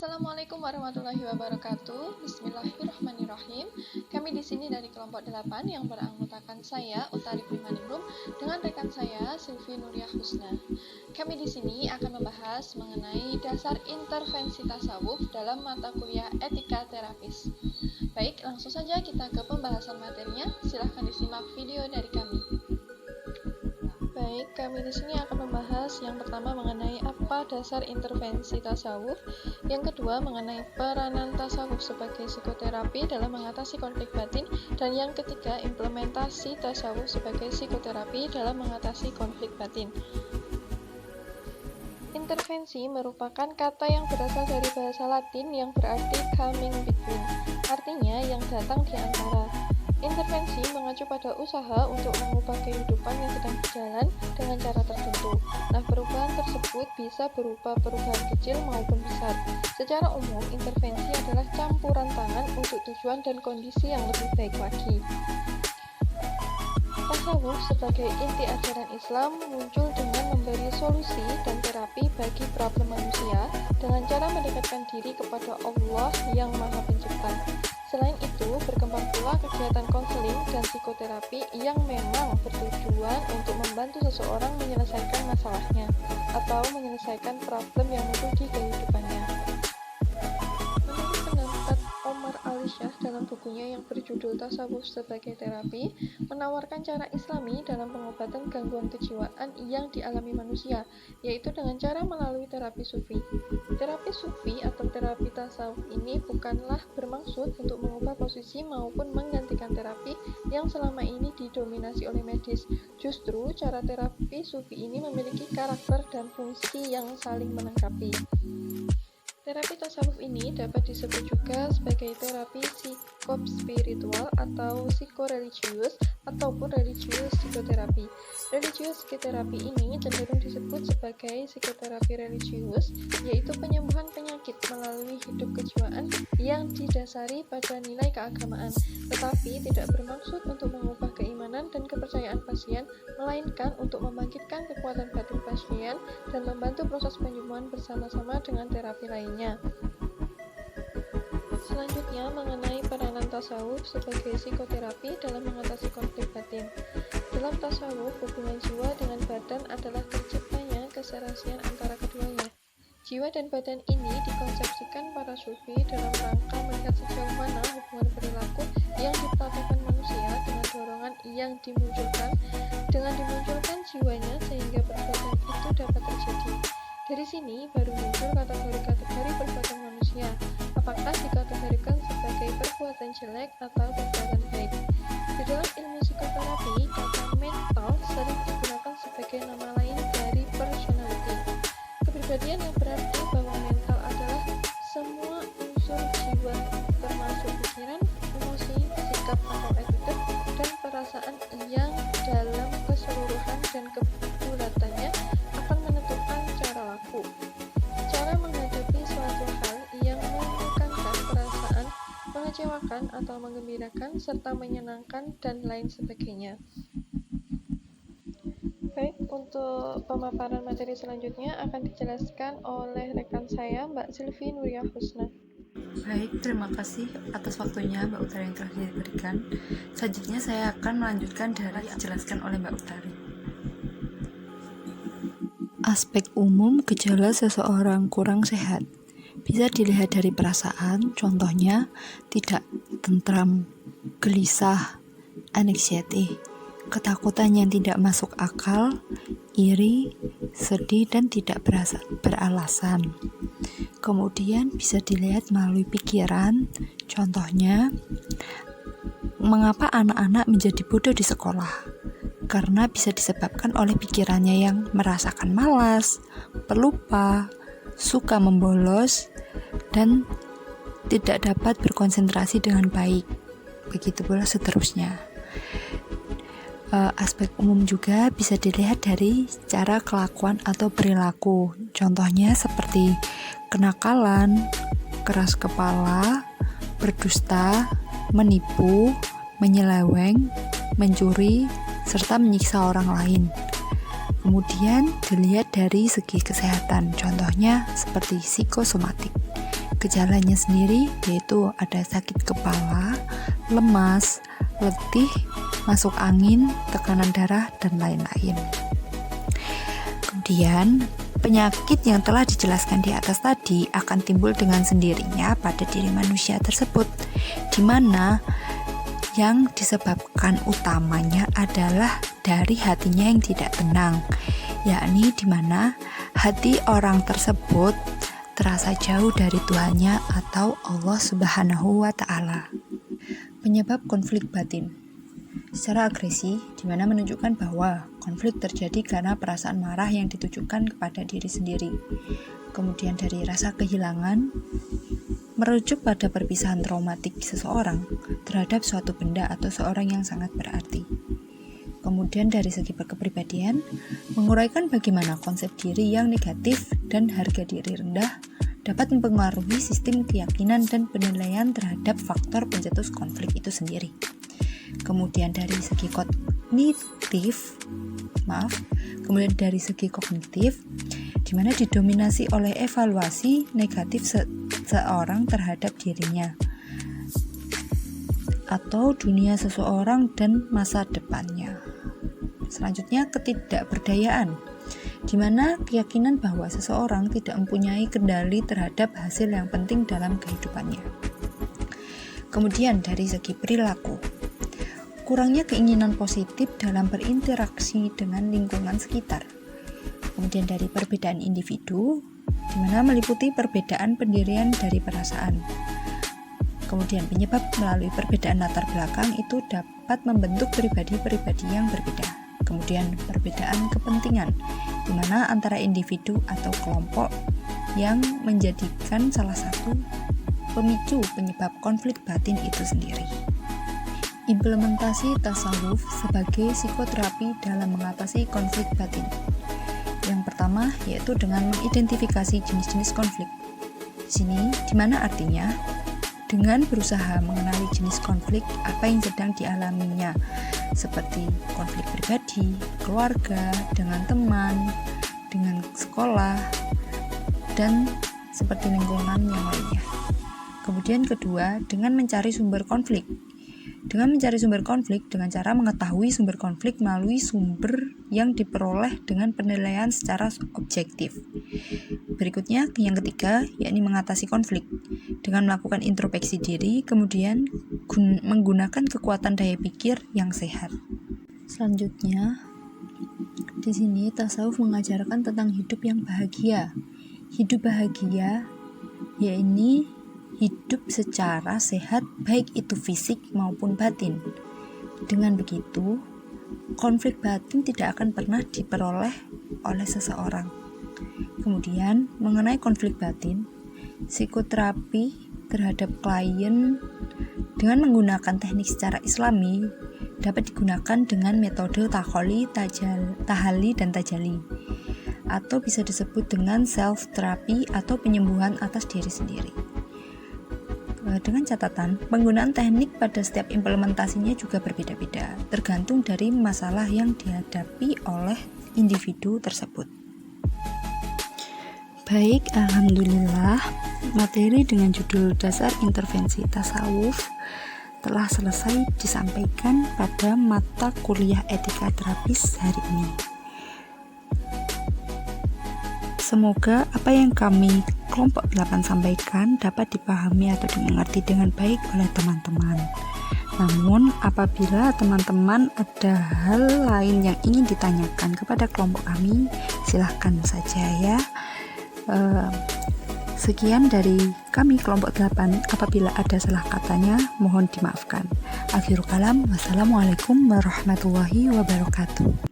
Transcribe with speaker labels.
Speaker 1: Assalamualaikum warahmatullahi wabarakatuh. Bismillahirrahmanirrahim. Kami di sini dari kelompok 8 yang beranggotakan saya, Utari Primaningrum, dengan rekan saya, Sylvie Nuriyah Husna. Kami di sini akan membahas mengenai dasar intervensi tasawuf dalam mata kuliah etika terapis. Baik, langsung saja kita ke pembahasan materinya. Silahkan disimak video dari kami. Baik, kami di sini akan membahas yang pertama mengenai apa dasar intervensi tasawuf, yang kedua mengenai peranan tasawuf sebagai psikoterapi dalam mengatasi konflik batin, dan yang ketiga implementasi tasawuf sebagai psikoterapi dalam mengatasi konflik batin. Intervensi merupakan kata yang berasal dari bahasa Latin yang berarti coming between, artinya yang datang di antara. Intervensi mengacu pada usaha untuk mengubah kehidupan yang sedang berjalan dengan cara tertentu. Nah, perubahan tersebut bisa berupa perubahan kecil maupun besar. Secara umum, intervensi adalah campuran tangan untuk tujuan dan kondisi yang lebih baik lagi. Tasawuf sebagai inti ajaran Islam muncul dengan memberi solusi dan terapi bagi problem manusia dengan cara mendekatkan diri kepada Allah yang Maha Pencipta. Selain itu, berkembang pula kegiatan konseling dan psikoterapi yang memang bertujuan untuk membantu seseorang menyelesaikan masalahnya atau menyelesaikan problem yang muncul di kehidupannya. Menurut pendapat Omar Ali-Shah dalam bukunya yang berjudul Tasawuf sebagai Terapi, menawarkan cara Islami dalam pengobatan gangguan kejiwaan yang dialami manusia, yaitu dengan cara melalui terapi sufi. Terapi sufi atau terapi tasawuf ini bukanlah bermaksud untuk mengubah posisi maupun menggantikan terapi yang selama ini didominasi oleh medis. Justru, cara terapi sufi ini memiliki karakter dan fungsi yang saling melengkapi. Terapi tasawuf ini dapat disebut juga sebagai terapi psikospiritual atau psikoreligius ataupun religius psikoterapi. Religius psikoterapi ini cenderung disebut sebagai psikoterapi religius, yaitu penyembuhan penyakit melalui hidup kejiwaan yang didasari pada nilai keagamaan, tetapi tidak bermaksud untuk mengubah keimanan dan kepercayaan pasien, melainkan untuk membangkitkan kekuatan batin pasien dan membantu proses penyembuhan bersama-sama dengan terapi lainnya. Selanjutnya mengenai peranan tasawuf sebagai psikoterapi dalam mengatasi konflik batin. Dalam tasawuf, hubungan jiwa dengan badan adalah terciptanya keserasian antara keduanya. Jiwa dan badan ini dikonsepsikan para sufi dalam rangka melihat sejauh mana hubungan perilaku yang dipraktikkan manusia dengan dorongan yang dimunculkan jiwanya sehingga perbuatan itu dapat terjadi. Dari sini baru muncul kategori-kategori perbuatan manusia, apakah dikategorikan sebagai perbuatan jelek atau perbuatan baik. Di dalam ilmu psikoterapi, kata mental sering digunakan sebagai nama lain dari personality. Kepribadian yang berarti bahwa mental adalah semua unsur jiwa, termasuk pikiran, emosi, sikap atau attitude, dan perasaan yang dalam keseluruhan dan kebulatannya akan menentukan cara laku. Cara menghadapi suatu hal yang menekankan perasaan, mengecewakan atau menggembirakan, serta menyenangkan, dan lain sebagainya. Baik, untuk pemaparan materi selanjutnya akan dijelaskan oleh rekan saya, Mbak Sylvie Nuriyah Husna.
Speaker 2: Baik, terima kasih atas waktunya Mbak Utari yang telah diberikan. Selanjutnya saya akan melanjutkan dari yang dijelaskan oleh Mbak Utari.
Speaker 3: Aspek umum gejala seseorang kurang sehat bisa dilihat dari perasaan, contohnya tidak tentram, gelisah, anxiety, ketakutan yang tidak masuk akal, iri, sedih, dan tidak beralasan. Kemudian bisa dilihat melalui pikiran, contohnya mengapa anak-anak menjadi bodoh di sekolah? Karena bisa disebabkan oleh pikirannya yang merasakan malas, pelupa, suka membolos, dan tidak dapat berkonsentrasi dengan baik. Begitu pula seterusnya. Aspek umum juga bisa dilihat dari cara kelakuan atau perilaku. Contohnya seperti kenakalan, keras kepala, berdusta, menipu, menyeleweng, mencuri, serta menyiksa orang lain. Kemudian dilihat dari segi kesehatan, contohnya seperti psikosomatik. Gejalanya sendiri yaitu ada sakit kepala, lemas, letih, masuk angin, tekanan darah, dan lain-lain. Kemudian, penyakit yang telah dijelaskan di atas tadi akan timbul dengan sendirinya pada diri manusia tersebut, di mana yang disebabkan utamanya adalah dari hatinya yang tidak tenang, yakni di mana hati orang tersebut terasa jauh dari Tuhannya atau Allah Subhanahu wa Ta'ala. Penyebab konflik batin secara agresi, di mana menunjukkan bahwa konflik terjadi karena perasaan marah yang ditujukan kepada diri sendiri. Kemudian dari rasa kehilangan, merujuk pada perpisahan traumatik seseorang terhadap suatu benda atau seorang yang sangat berarti. Kemudian dari segi kepribadian, menguraikan bagaimana konsep diri yang negatif dan harga diri rendah dapat mempengaruhi sistem keyakinan dan penilaian terhadap faktor pencetus konflik itu sendiri. Kemudian dari segi kognitif, di mana didominasi oleh evaluasi negatif seseorang terhadap dirinya atau dunia seseorang dan masa depannya. Selanjutnya, ketidakberdayaan, di mana keyakinan bahwa seseorang tidak mempunyai kendali terhadap hasil yang penting dalam kehidupannya. Kemudian dari segi perilaku, kurangnya keinginan positif dalam berinteraksi dengan lingkungan sekitar. Kemudian dari perbedaan individu, di mana meliputi perbedaan pendirian dari perasaan. Kemudian penyebab melalui perbedaan latar belakang itu dapat membentuk pribadi-pribadi yang berbeda. Kemudian perbedaan kepentingan, di mana antara individu atau kelompok yang menjadikan salah satu pemicu penyebab konflik batin itu sendiri. Implementasi tasawuf sebagai psikoterapi dalam mengatasi konflik batin. Yang pertama yaitu dengan mengidentifikasi jenis-jenis konflik. Di sini, di mana artinya dengan berusaha mengenali jenis konflik apa yang sedang dialaminya, seperti konflik pribadi, keluarga, dengan teman, dengan sekolah, dan seperti lingkungan yang lainnya. Kemudian kedua, dengan mencari sumber konflik. Dengan mencari sumber konflik dengan cara mengetahui sumber konflik melalui sumber yang diperoleh dengan penilaian secara objektif. Berikutnya, yang ketiga, yakni mengatasi konflik dengan melakukan introspeksi diri, kemudian menggunakan kekuatan daya pikir yang sehat. Selanjutnya, di sini tasawuf mengajarkan tentang hidup yang bahagia. Hidup bahagia, yakni hidup secara sehat, baik itu fisik maupun batin. Dengan begitu, konflik batin tidak akan pernah diperoleh oleh seseorang. Kemudian, mengenai konflik batin, psikoterapi terhadap klien dengan menggunakan teknik secara islami dapat digunakan dengan metode takholi, tahali, dan tajali, atau bisa disebut dengan self-terapi atau penyembuhan atas diri sendiri. Dengan catatan, penggunaan teknik pada setiap implementasinya juga berbeda-beda, tergantung dari masalah yang dihadapi oleh individu tersebut. Baik, alhamdulillah, materi dengan judul Dasar Intervensi Tasawuf telah selesai disampaikan pada mata kuliah etika terapis hari ini. Semoga apa yang kami kelompok 8 sampaikan dapat dipahami atau dimengerti dengan baik oleh teman-teman. Namun, apabila teman-teman ada hal lain yang ingin ditanyakan kepada kelompok kami, silahkan saja ya. Sekian dari kami kelompok 8. Apabila ada salah katanya, mohon dimaafkan. Akhirul kalam, wassalamualaikum warahmatullahi wabarakatuh.